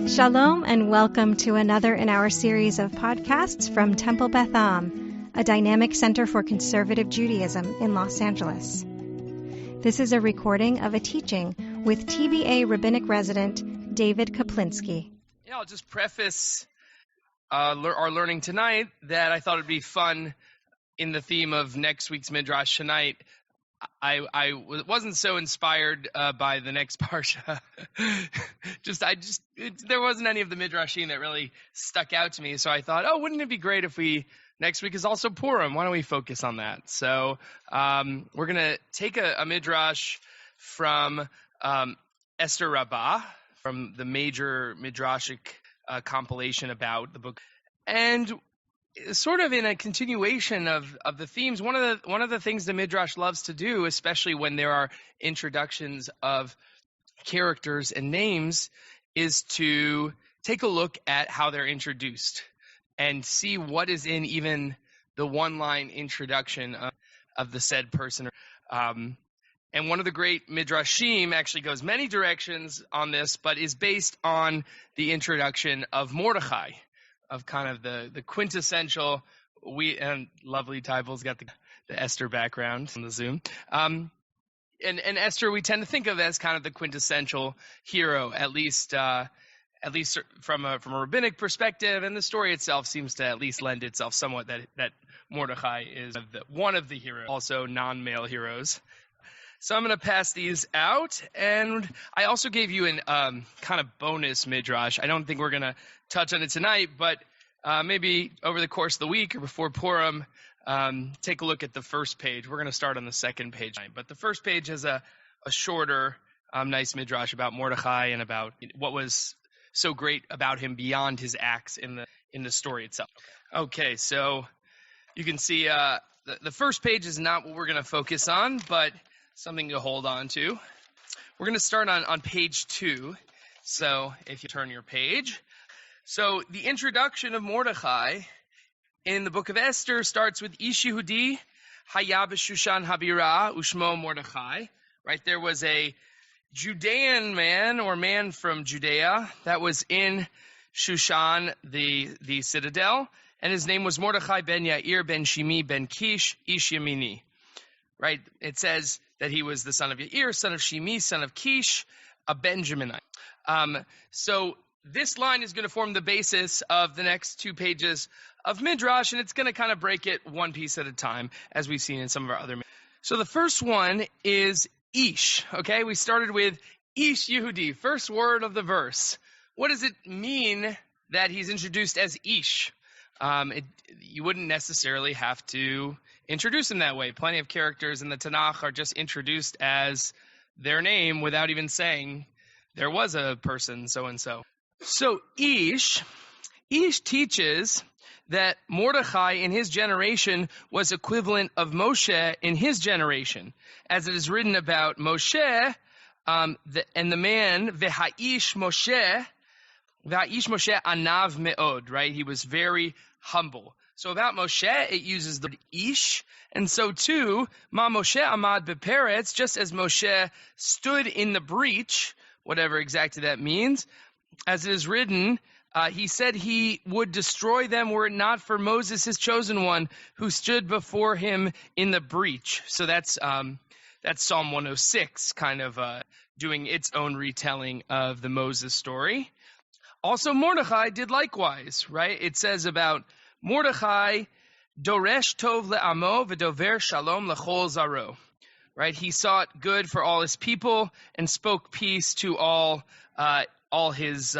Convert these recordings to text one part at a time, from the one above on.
Shalom and welcome to another in our series of podcasts from Temple Beth, a dynamic center for conservative Judaism in Los Angeles. This is a recording of a teaching with TBA Rabbinic resident David Kaplinsky. Yeah, I'll just preface our learning tonight that I thought it'd be fun in the theme of next week's Midrash tonight. I wasn't so inspired by the next parsha. There wasn't any of the Midrashim that really stuck out to me. So I thought, wouldn't it be great if next week is also Purim? Why don't we focus on that? So we're going to take a Midrash from Esther Rabbah, from the major Midrashic compilation about the book. And sort of in a continuation of the themes, one of the things the Midrash loves to do, especially when there are introductions of characters and names, is to take a look at how they're introduced and see what is in even the one-line introduction of the said person. And one of the great Midrashim actually goes many directions on this, but is based on the introduction of Mordechai, of kind of the quintessential, and lovely Tybal's got the Esther background on the Zoom. And Esther we tend to think of as kind of the quintessential hero, at least from a rabbinic perspective, and the story itself seems to at least lend itself somewhat that Mordechai is one of the heroes, also non-male heroes. So I'm going to pass these out, and I also gave you an kind of bonus Midrash. I don't think we're going to touch on it tonight, but maybe over the course of the week or before Purim, take a look at the first page. We're going to start on the second page, but the first page has a shorter, nice Midrash about Mordechai and about what was so great about him beyond his acts in the story itself. Okay, so you can see the first page is not what we're going to focus on, but something to hold on to. We're going to start on page 2. So if you turn your page. So the introduction of Mordechai in the book of Esther starts with Ish Yehudi Haya b'Shushan Habira Ushmo Mordechai. Right, there was a Judean man or man from Judea that was in Shushan, the citadel, and his name was Mordechai ben Yair ben Shimi ben Kish Ish Yamini. Right, it says that he was the son of Yair, son of Shimi, son of Kish, a Benjaminite. So this line is going to form the basis of the next 2 pages of Midrash, and it's going to kind of break it one piece at a time, as we've seen in some of our other. So the first one is Ish. Okay, we started with Ish Yehudi, first word of the verse. What does it mean that he's introduced as Ish? You wouldn't necessarily have to introduce him that way. Plenty of characters in the Tanakh are just introduced as their name without even saying there was a person so-and-so. So Ish teaches that Mordechai in his generation was equivalent of Moshe in his generation. As it is written about Moshe, and the man, V'ha'ish Moshe anav me'od, right? He was very humble. So about Moshe, it uses the word Ish, and so too, Ma Moshe amad beperetz, just as Moshe stood in the breach, whatever exactly that means, as it is written, he said he would destroy them were it not for Moses, his chosen one, who stood before him in the breach. So that's Psalm 106, kind of doing its own retelling of the Moses story. Also, Mordechai did likewise, right? It says about Mordechai, Doresh Tov le'amo v'dover shalom l'chol zaro. Right? He sought good for all his people and spoke peace to all his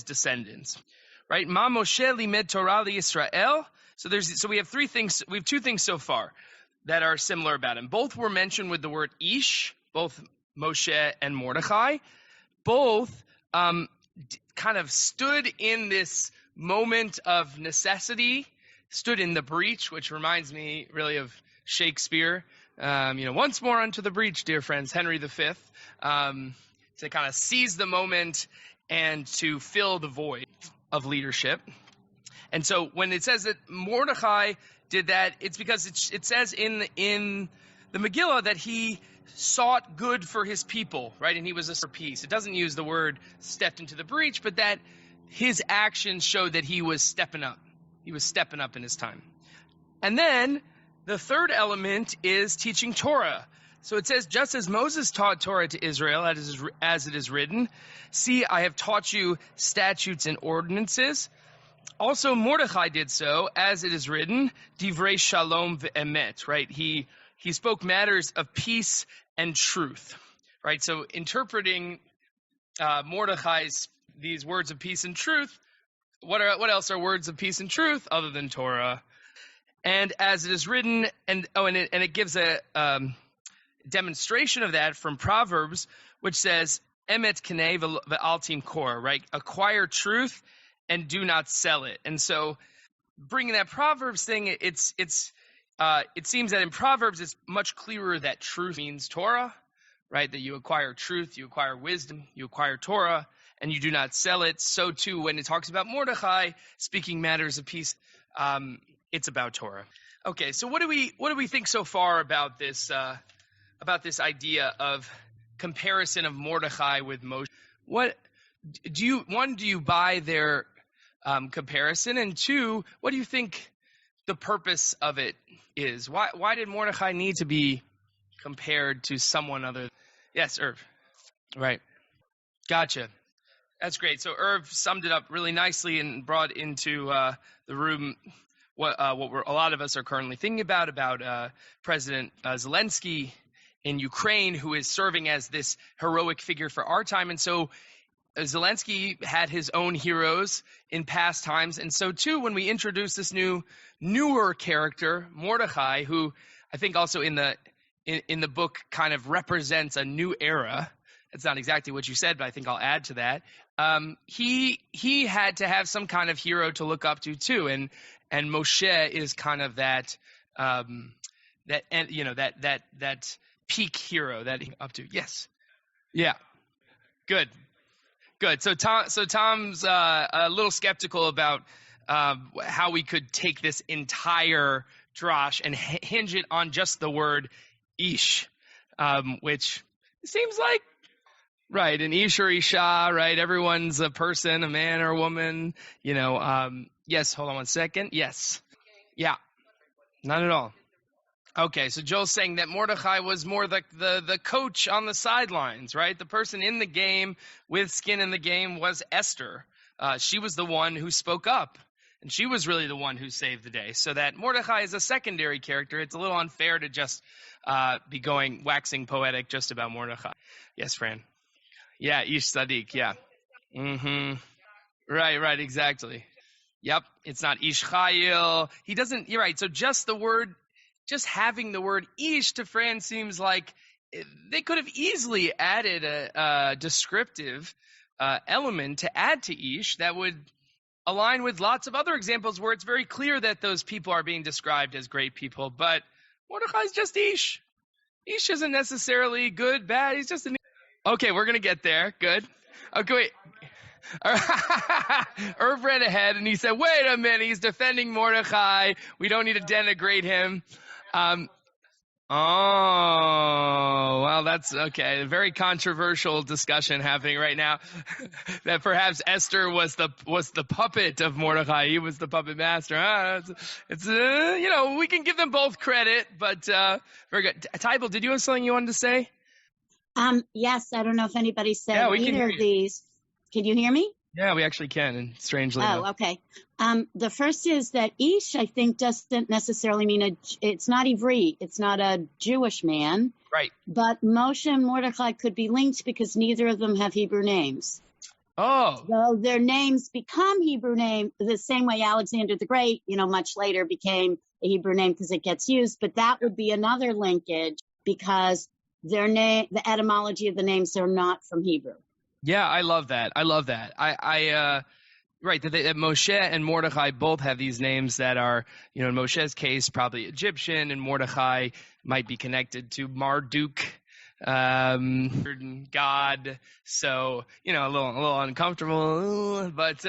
descendants. Right? Ma Moshe limed Torah liYisrael. So we have 3 things. We have 2 things so far that are similar about him. Both were mentioned with the word Ish, both Moshe and Mordechai. Both kind of stood in this moment of necessity, stood in the breach, which reminds me really of Shakespeare. Once more unto the breach, dear friends, Henry V, to kind of seize the moment and to fill the void of leadership. And so when it says that Mordechai did that, it's because it says in the Megillah that he sought good for his people, right? And he was for peace. It doesn't use the word stepped into the breach, but that his actions showed that he was stepping up. He was stepping up in his time. And then the third element is teaching Torah. So it says, just as Moses taught Torah to Israel, as it is written, see, I have taught you statutes and ordinances. Also Mordechai did so, as it is written, divrei shalom ve'emet, right? He spoke matters of peace and truth, right? So interpreting Mordechai's these words of peace and truth, what else are words of peace and truth other than Torah? And as it is written, and it gives a demonstration of that from Proverbs, which says, emet kenei ve'al timkor, right? Acquire truth and do not sell it. And so bringing that Proverbs thing, it seems that in Proverbs it's much clearer that truth means Torah, right? That you acquire truth, you acquire wisdom, you acquire Torah, and you do not sell it. So too, when it talks about Mordechai speaking matters of peace, it's about Torah. Okay, so what do we think so far about this idea of comparison of Mordechai with Moshe? What do you buy their comparison, and two, what do you think the purpose of it is? Why did Mordechai need to be compared to someone other? Yes, Irv. Right. Gotcha. That's great. So Irv summed it up really nicely and brought into the room what a lot of us are currently thinking about President Zelensky in Ukraine, who is serving as this heroic figure for our time. And so Zelensky had his own heroes in past times. And so too, when we introduce this newer character, Mordechai, who I think also in the book kind of represents a new era. It's not exactly what you said, but I think I'll add to that. He had to have some kind of hero to look up to too. And Moshe is kind of that peak hero that he up to. Yes. Yeah. Good. So Tom's a little skeptical about how we could take this entire drash and hinge it on just the word ish, which seems like, right, an ish or isha, right? Everyone's a person, a man or a woman, yes, hold on one second. Yes. Yeah. Not at all. Okay, so Joel's saying that Mordechai was more the coach on the sidelines, right? The person in the game with skin in the game was Esther. She was the one who spoke up, and she was really the one who saved the day. So that Mordechai is a secondary character. It's a little unfair to just be waxing poetic just about Mordechai. Yes, Fran. Yeah, Ish Sadiq, yeah. Mm-hmm. Right, exactly. Yep, it's not Ish Chayil. He doesn't, you're right, so just having the word ish to Fran seems like they could have easily added a descriptive element to add to ish that would align with lots of other examples where it's very clear that those people are being described as great people. But Mordechai's just ish. Ish isn't necessarily good, bad. He's just an. Okay, we're going to get there. Good. Okay, wait. Irv ran ahead and he said, wait a minute, he's defending Mordechai. We don't need to denigrate him. Well, that's okay. A very controversial discussion happening right now. That perhaps Esther was the puppet of Mordechai. He was the puppet master. It's we can give them both credit, but very good. Tybal, did you have something you wanted to say? Yes. I don't know if anybody said either of these. Can you hear me? Yeah, we actually can, and strangely enough. Okay. The first is that Ish, I think, doesn't necessarily mean it's not Ivri. It's not a Jewish man. Right. But Moshe and Mordechai could be linked because neither of them have Hebrew names. Oh. So their names become Hebrew names the same way Alexander the Great, much later became a Hebrew name because it gets used. But that would be another linkage because their name, the etymology of the names, are not from Hebrew. Yeah, I love that. Right, that Moshe and Mordechai both have these names that are, in Moshe's case, probably Egyptian, and Mordechai might be connected to Marduk, God. So, a little uncomfortable, but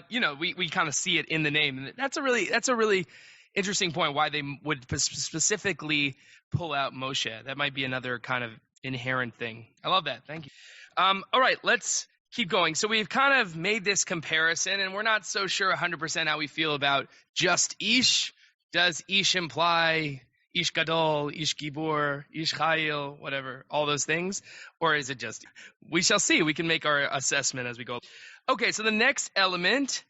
we kind of see it in the name. And that's a really interesting point why they would specifically pull out Moshe. That might be another kind of inherent thing. I love that. Thank you. All right, let's keep going. So we've kind of made this comparison, and we're not so sure 100% how we feel about just Ish. Does Ish imply Ish Gadol, Ish Gibor, Ish Chayil, whatever, all those things? Or is it just, we shall see. We can make our assessment as we go. Okay, so the next element,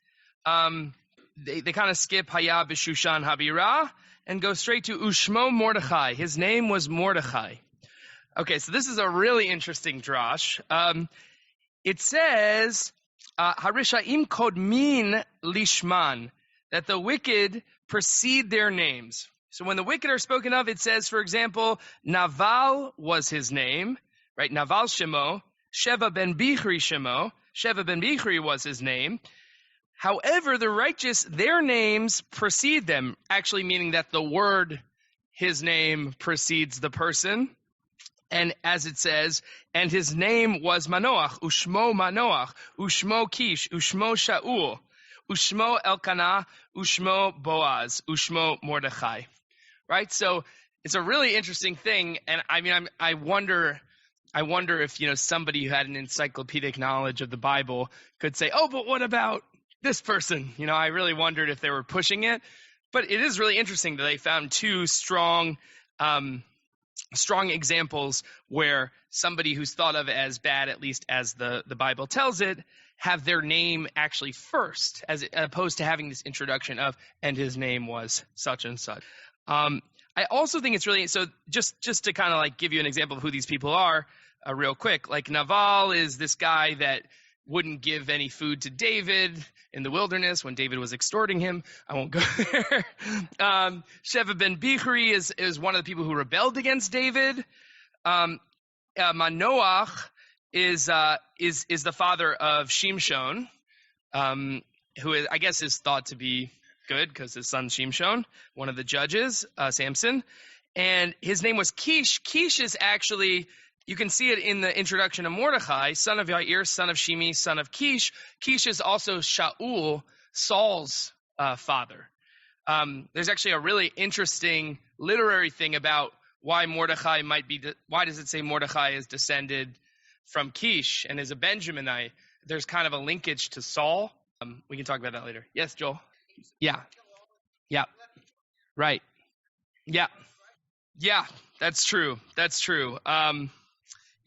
they kind of skip Haya B'Shushan Habira and go straight to Ushmo Mordechai. His name was Mordechai. Okay, so this is a really interesting drash. It says, Harishaim Kodmin Lishman, that the wicked precede their names. So when the wicked are spoken of, it says, for example, Naval was his name, right? Naval Shemo, Sheva ben Bichri Shemo, Sheva ben Bichri was his name. However, the righteous, their names precede them, actually meaning that the word, his name, precedes the person. And as it says, and his name was Manoach, Ushmo Manoach, Ushmo Kish, Ushmo Shaul, Ushmo Elkanah, Ushmo Boaz, Ushmo Mordechai. Right? So it's a really interesting thing. And I mean, I wonder if, somebody who had an encyclopedic knowledge of the Bible could say, oh, but what about this person? I really wondered if they were pushing it. But it is really interesting that they found two strong examples where somebody who's thought of as bad, at least as the Bible tells it, have their name actually first, as opposed to having this introduction of, and his name was such and such. I also think it's really, so just to kind of like give you an example of who these people are real quick, like Naval is this guy that wouldn't give any food to David in the wilderness when David was extorting him. I won't go there. Sheva ben Bichri is one of the people who rebelled against David. Manoach is the father of Shimshon, who is, I guess, is thought to be good because his son Shimshon, one of the judges, Samson, and his name was Kish. Kish is actually, you can see it in the introduction of Mordechai, son of Yair, son of Shimi, son of Kish. Kish is also Shaul, Saul's father. There's actually a really interesting literary thing about why Mordechai why does it say Mordechai is descended from Kish and is a Benjaminite? There's kind of a linkage to Saul. We can talk about that later. Yes, Joel? Yeah. Right. Yeah, that's true.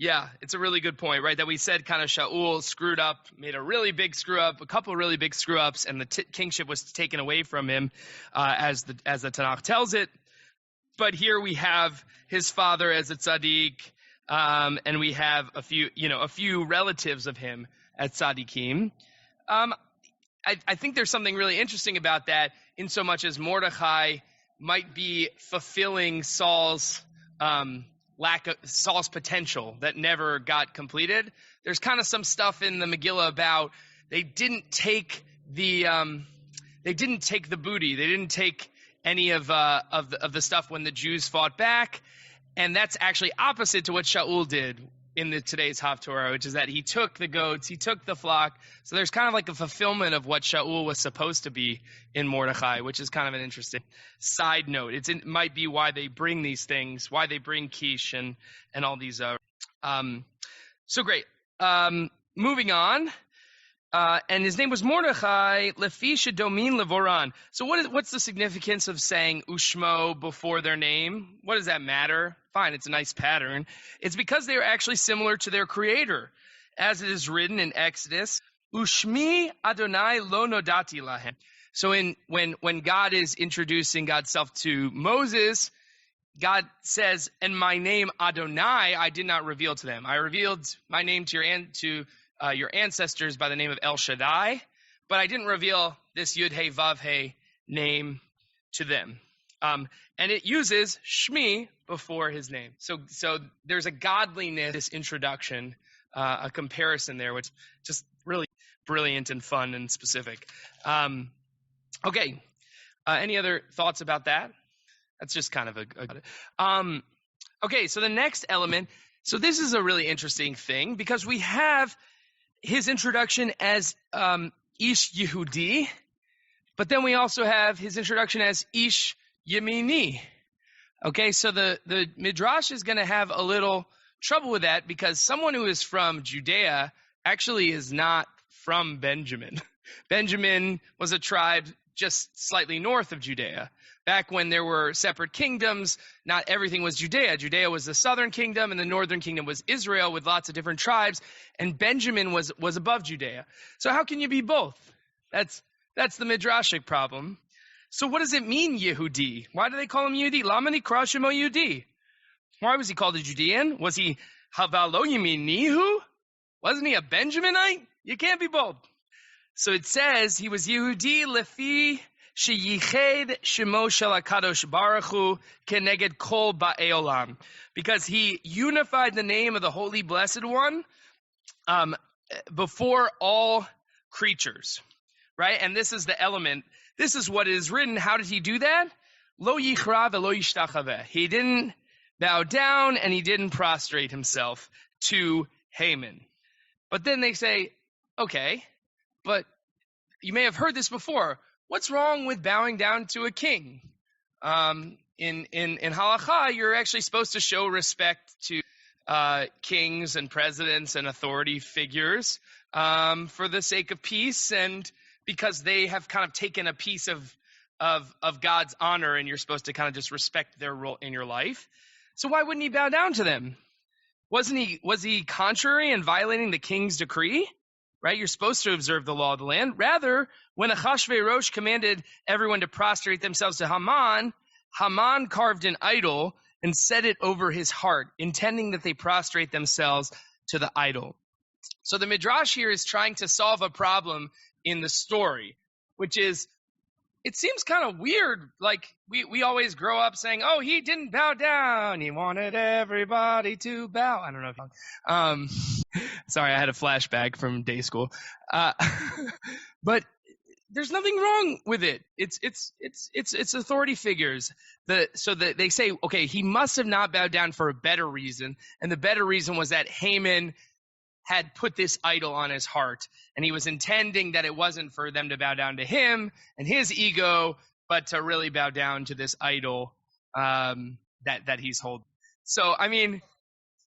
Yeah, it's a really good point, right? That we said kind of Shaul screwed up, made a really big screw up, a couple of really big screw ups, and the kingship was taken away from him, as the Tanakh tells it. But here we have his father as a tzaddik, and we have a few relatives of him as tzaddikim. I think there's something really interesting about that, in so much as Mordechai might be fulfilling Saul's Saul's potential that never got completed. There's kind of some stuff in the Megillah about they didn't take the booty. They didn't take any of the stuff when the Jews fought back, and that's actually opposite to what Shaul did in today's Haftorah, which is that he took the goats, he took the flock. So there's kind of like a fulfillment of what Shaul was supposed to be in Mordechai, which is kind of an interesting side note. It might be why they bring these things, why they bring Kish and all these. So great. Moving on. And his name was Mordechai, Lefi Shedomin Levoran. So what's the significance of saying Ushmo before their name? What does that matter? Fine, it's a nice pattern. It's because they are actually similar to their creator. As it is written in Exodus, Ushmi Adonai lo nodati lahem. So when God is introducing God's self to Moses, God says, and my name Adonai I did not reveal to them. I revealed my name to your ancestors by the name of El Shaddai, but I didn't reveal this Yud He Vav He name to them. And it uses Shmi before his name. So there's a godliness, this introduction, a comparison there, which just really brilliant and fun and specific. Okay. Any other thoughts about that? That's just kind of okay, so the next element. So this is a really interesting thing because we have his introduction as Ish Yehudi, but then we also have his introduction as Ish Yemini. Okay, so the Midrash is going to have a little trouble with that because someone who is from Judea actually is not from Benjamin. Benjamin was a tribe just slightly north of Judea. Back when there were separate kingdoms, not everything was Judea. Judea was the southern kingdom, and the northern kingdom was Israel with lots of different tribes, and Benjamin was above Judea. So how can you be both? That's the Midrashic problem. So what does it mean, Yehudi? Why do they call him Yehudi? Lama nikra shemo Yehudi. Why was he called a Judean? Was he Havalo Yeminihu? Wasn't he a Benjaminite? You can't be both. So it says he was Yehudi lefi sheyiched shemo shel HaKadosh Baruch Hu keneged kol ba'ei olam, because he unified the name of the Holy Blessed One before all creatures, right? And this is the element. This is what is written. How did he do that? Lo yichra velo yishtachaveh. He didn't bow down and he didn't prostrate himself to Haman. But then they say, okay, but you may have heard this before. What's wrong with bowing down to a king? In halakha, you're actually supposed to show respect to kings and presidents and authority figures for the sake of peace, and because they have kind of taken a piece of God's honor, and you're supposed to kind of just respect their role in your life. So why wouldn't he bow down to them? Was he contrary and violating the king's decree? Right? You're supposed to observe the law of the land. Rather, when Achashverosh commanded everyone to prostrate themselves to Haman, Haman carved an idol and set it over his heart, intending that they prostrate themselves to the idol. So the Midrash here is trying to solve a problem in the story, which is, it seems kind of weird. Like we always grow up saying, oh, he didn't bow down. He wanted everybody to bow. I don't know if sorry, I had a flashback from day school. But there's nothing wrong with it. It's authority figures. So that they say, okay, he must have not bowed down for a better reason. And the better reason was that Haman had put this idol on his heart, and he was intending that it wasn't for them to bow down to him and his ego, but to really bow down to this idol that he's holding. So, I mean,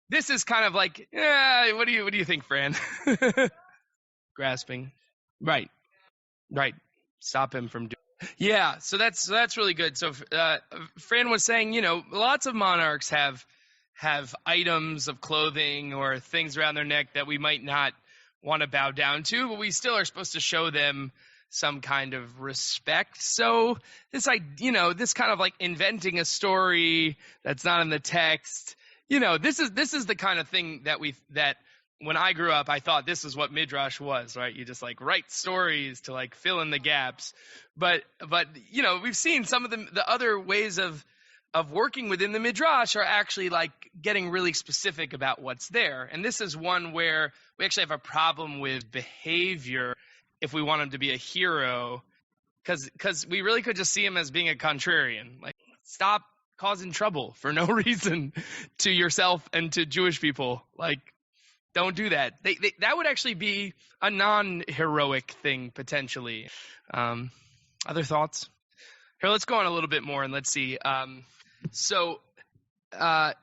this is kind of like, what do you think, Fran? Grasping, right? Stop him from doing. Yeah, so that's really good. So, Fran was saying, lots of monarchs have items of clothing or things around their neck that we might not want to bow down to, but we still are supposed to show them some kind of respect. So this kind of like inventing a story that's not in the text, this is the kind of thing that when I grew up, I thought this is what Midrash was, right? You just like write stories to like fill in the gaps. But we've seen some of the other ways of working within the Midrash are actually like getting really specific about what's there. And this is one where we actually have a problem with behavior if we want him to be a hero, because we really could just see him as being a contrarian. Like, stop causing trouble for no reason to yourself and to Jewish people. Like, don't do that. That would actually be a non-heroic thing, potentially. Other thoughts? Here, let's go on a little bit more and let's see. So ukesh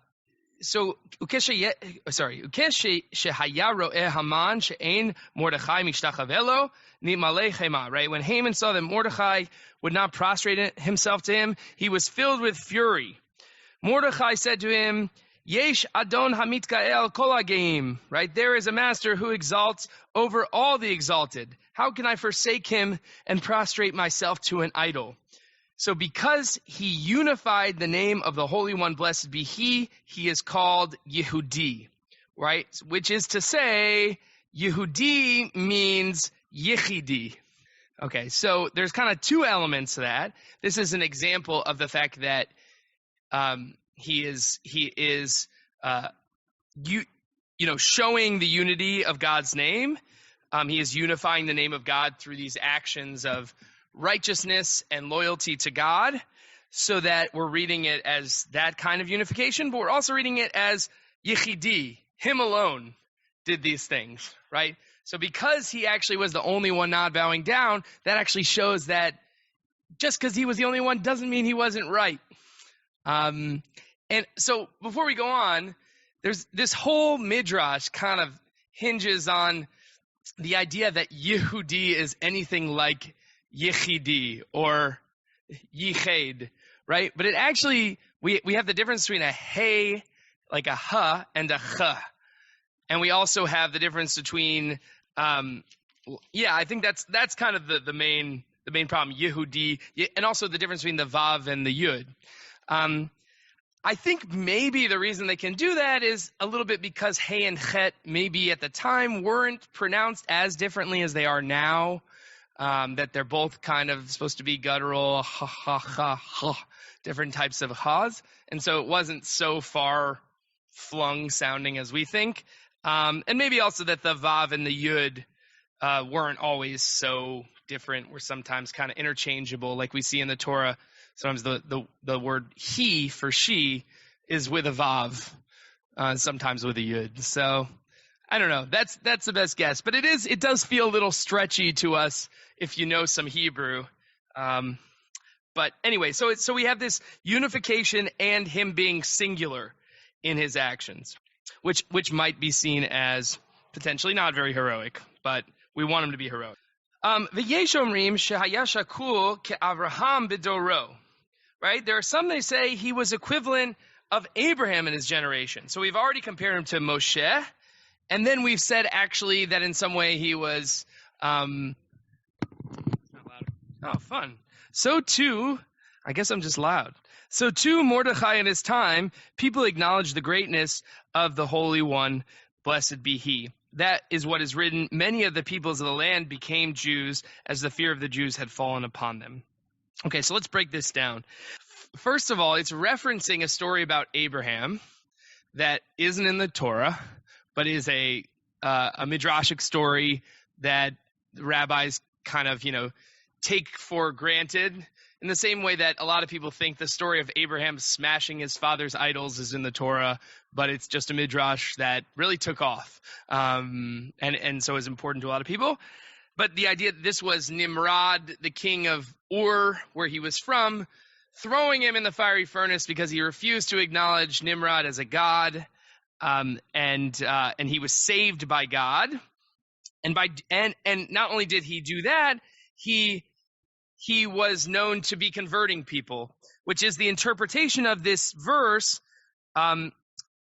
shehaya ro'eh Haman she'ein Mordechai mishtachavelo nimalei chema. Right, when Haman saw that Mordechai would not prostrate himself to him, he was filled with fury. Mordechai said to him, Yesh Adon Hamitkael Kol Hageim. Right, there is a master who exalts over all the exalted. How can I forsake him and prostrate myself to an idol? So because he unified the name of the Holy One, blessed be he is called Yehudi, right? Which is to say, Yehudi means Yechidi. Okay, so there's kind of two elements to that. This is an example of the fact that he is showing the unity of God's name. He is unifying the name of God through these actions of righteousness and loyalty to God, so that we're reading it as that kind of unification, but we're also reading it as Yechidi, him alone did these things, right? So because he actually was the only one not bowing down, that actually shows that just because he was the only one doesn't mean he wasn't right. And so before we go on, there's this whole Midrash kind of hinges on the idea that Yehudi is anything like Yechidi or Yiched, right? But it actually, we have the difference between a Hey, like a Ha, and a Ch. And we also have the difference between, I think that's kind of the main problem, Yehudi, and also the difference between the Vav and the Yud. I think maybe the reason they can do that is a little bit because Hey and Chet maybe at the time weren't pronounced as differently as they are now, that they're both kind of supposed to be guttural, ha, ha, ha, ha, different types of ha's, and so it wasn't so far-flung sounding as we think. And maybe also that the Vav and the Yud weren't always so different, were sometimes kind of interchangeable, like we see in the Torah. Sometimes the word he for she is with a Vav, sometimes with a Yud. So I don't know. That's the best guess. But it does feel a little stretchy to us if you know some Hebrew. But anyway, so we have this unification and him being singular in his actions, which might be seen as potentially not very heroic, but we want him to be heroic. V'yesh omrim shehaya shakul ke'Avraham b'doro. Right? There are some that say he was equivalent of Abraham in his generation. So we've already compared him to Moshe, and then we've said actually that in some way he was not loud. Oh, fun. So too, I guess I'm just loud. So too, Mordechai in his time, people acknowledge the greatness of the Holy One, blessed be he. That is what is written. Many of the peoples of the land became Jews as the fear of the Jews had fallen upon them. Okay, so let's break this down. First of all, it's referencing a story about Abraham that isn't in the Torah, but is a midrashic story that rabbis kind of, take for granted in the same way that a lot of people think the story of Abraham smashing his father's idols is in the Torah, but it's just a midrash that really took off, and so is important to a lot of people. But the idea that this was Nimrod, the king of Ur, where he was from, throwing him in the fiery furnace because he refused to acknowledge Nimrod as a god, and he was saved by God, and not only did he do that, he was known to be converting people, which is the interpretation of this verse, Ve'et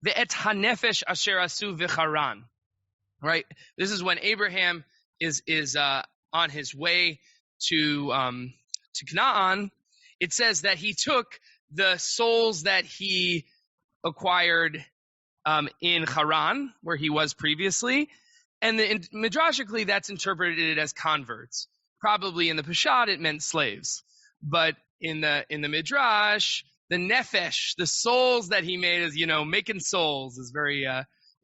hanefesh asher asu v'charan. Right? This is when Abraham is on his way to Canaan. It says that he took the souls that he acquired in Haran, where he was previously, and midrashically that's interpreted as converts. Probably in the Peshat it meant slaves, but in the midrash, the nefesh, the souls that he made, is making souls, is very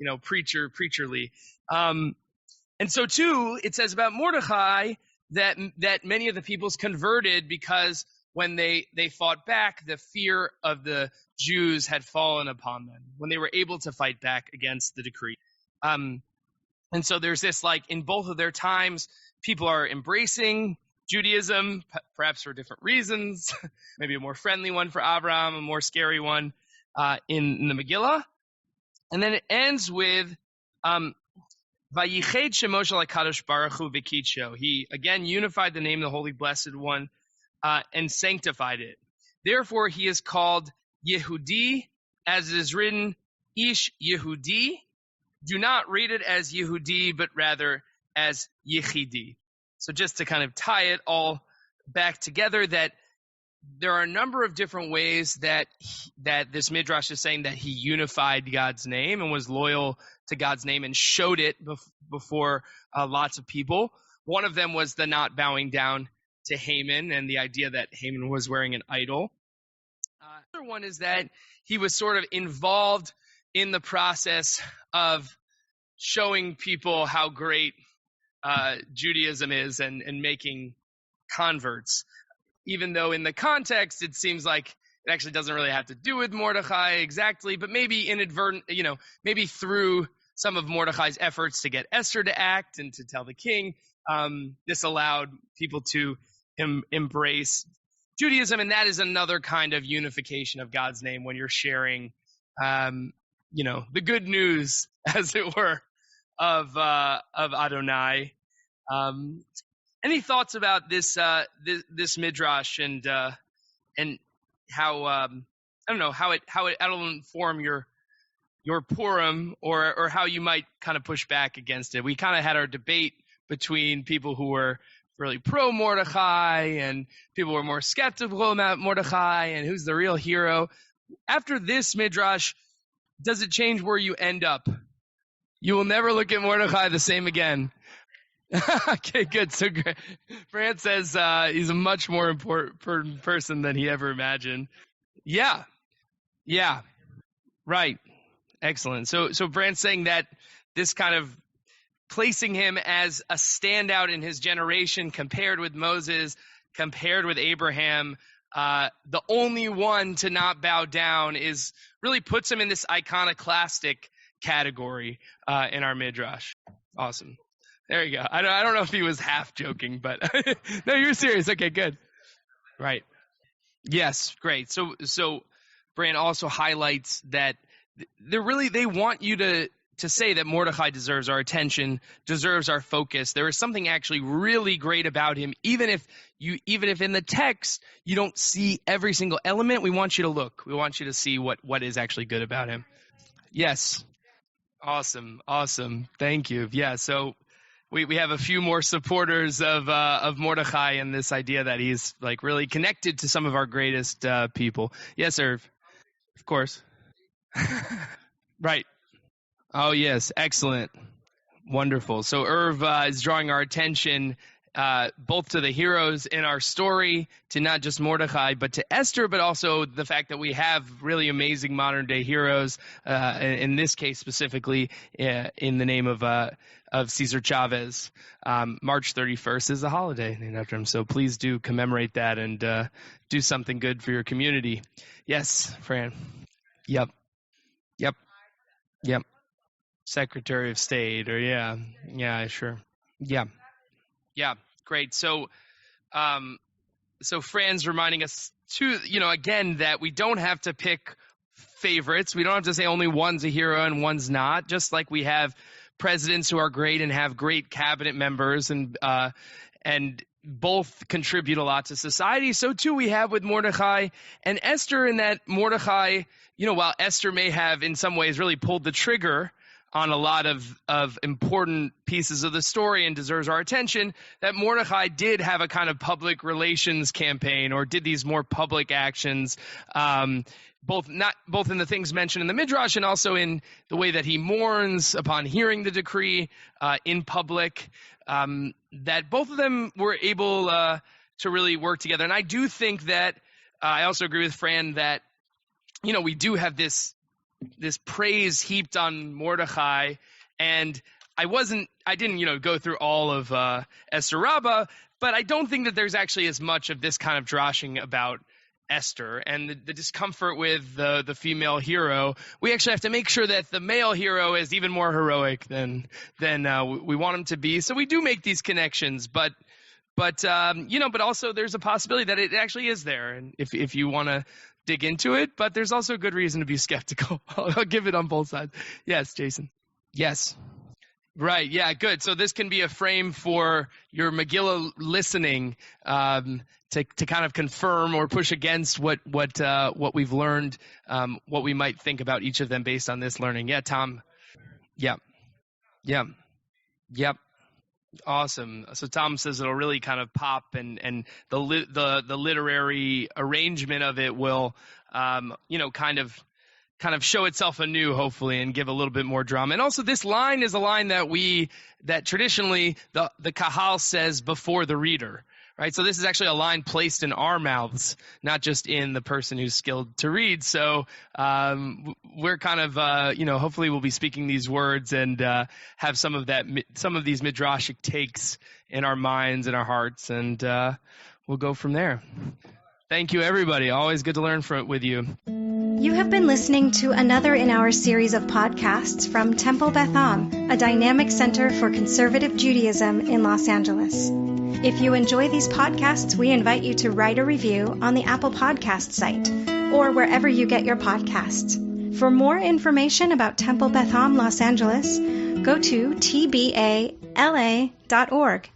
preacherly. And so too, it says about Mordechai that many of the peoples converted because when they fought back, the fear of the Jews had fallen upon them when they were able to fight back against the decree. And so there's this, in both of their times, people are embracing Judaism, perhaps for different reasons, maybe a more friendly one for Abraham, a more scary one in the Megillah. And then it ends with Vayiched Shemosh HaKadosh Baruch Hu V'Kidso. He again unified the name of the Holy Blessed One and sanctified it. Therefore, he is called Yehudi, as it is written, Ish Yehudi. Do not read it as Yehudi, but rather as Yechidi. So just to kind of tie it all back together, that there are a number of different ways that this midrash is saying that he unified God's name and was loyal to God's name and showed it before lots of people. One of them was the not bowing down to Haman and the idea that Haman was wearing an idol. Another one is that he was sort of involved in the process of showing people how great Judaism is and making converts. Even though in the context it seems like it actually doesn't really have to do with Mordechai exactly, but maybe inadvertent, maybe through some of Mordechai's efforts to get Esther to act and to tell the king, this allowed people to embrace Judaism, and that is another kind of unification of God's name when you're sharing, the good news, as it were, of Adonai. Any thoughts about this midrash and how I don't know how it'll inform your Purim or how you might kind of push back against it? We kind of had our debate between people who were really pro Mordechai and people who were more skeptical about Mordechai and who's the real hero. After this midrash, does it change where you end up? You will never look at Mordechai the same again. Okay, good. So Grant says he's a much more important person than he ever imagined. Yeah, right. Excellent. So Brant's saying that this kind of placing him as a standout in his generation compared with Moses, compared with Abraham, the only one to not bow down is really puts him in this iconoclastic category in our Midrash. Awesome. There you go. I don't know if he was half joking, but no, you're serious. Okay, good. Right. Yes, great. So Brant also highlights that they want you to say that Mordechai deserves our attention, deserves our focus. There is something actually really great about him, even if in the text you don't see every single element. We want you to look. We want you to see what is actually good about him. Yes. Awesome. Thank you. Yeah. So we have a few more supporters of Mordechai and this idea that he's like really connected to some of our greatest people. Yes, Irv. Of course. Right. Oh, yes. Excellent. Wonderful. So Irv is drawing our attention both to the heroes in our story, to not just Mordechai, but to Esther, but also the fact that we have really amazing modern-day heroes, in this case specifically in the name of Cesar Chavez. March 31st is a holiday named after him, so please do commemorate that and do something good for your community. Yes, Fran. Yep. Secretary of State, or yeah, sure. Yeah, great. So Fran's reminding us too, again, that we don't have to pick favorites. We don't have to say only one's a hero and one's not. Just like we have presidents who are great and have great cabinet members and both contribute a lot to society. So too we have with Mordechai and Esther, in that Mordechai, while Esther may have in some ways really pulled the trigger on a lot of important pieces of the story and deserves our attention, that Mordechai did have a kind of public relations campaign or did these more public actions, both in the things mentioned in the Midrash and also in the way that he mourns upon hearing the decree in public, that both of them were able to really work together. And I do think that I also agree with Fran that, we do have this praise heaped on Mordechai, and I didn't go through all of Esther Rabbah, but I don't think that there's actually as much of this kind of drashing about Esther and the discomfort with the female hero. We actually have to make sure that the male hero is even more heroic than we want him to be. So we do make these connections, but also there's a possibility that it actually is there, and if you want to dig into it, but there's also a good reason to be skeptical. I'll give it on both sides. Yes, Jason. Yes. Right. Yeah, good. So this can be a frame for your Megillah listening to kind of confirm or push against what we've learned, what we might think about each of them based on this learning. Yeah, Tom. Yep. Awesome. So Tom says it'll really kind of pop, and the literary arrangement of it will, kind of show itself anew, hopefully, and give a little bit more drama. And also, this line is a line that traditionally the kahal says before the reader, right? So this is actually a line placed in our mouths, not just in the person who's skilled to read. So we're kind of, hopefully we'll be speaking these words and have some of these midrashic takes in our minds and our hearts, and we'll go from there. Thank you, everybody. Always good to learn with you. You have been listening to another in our series of podcasts from Temple Beth Am, a dynamic center for conservative Judaism in Los Angeles. If you enjoy these podcasts, we invite you to write a review on the Apple Podcast site or wherever you get your podcasts. For more information about Temple Beth Am Los Angeles, go to tbala.org.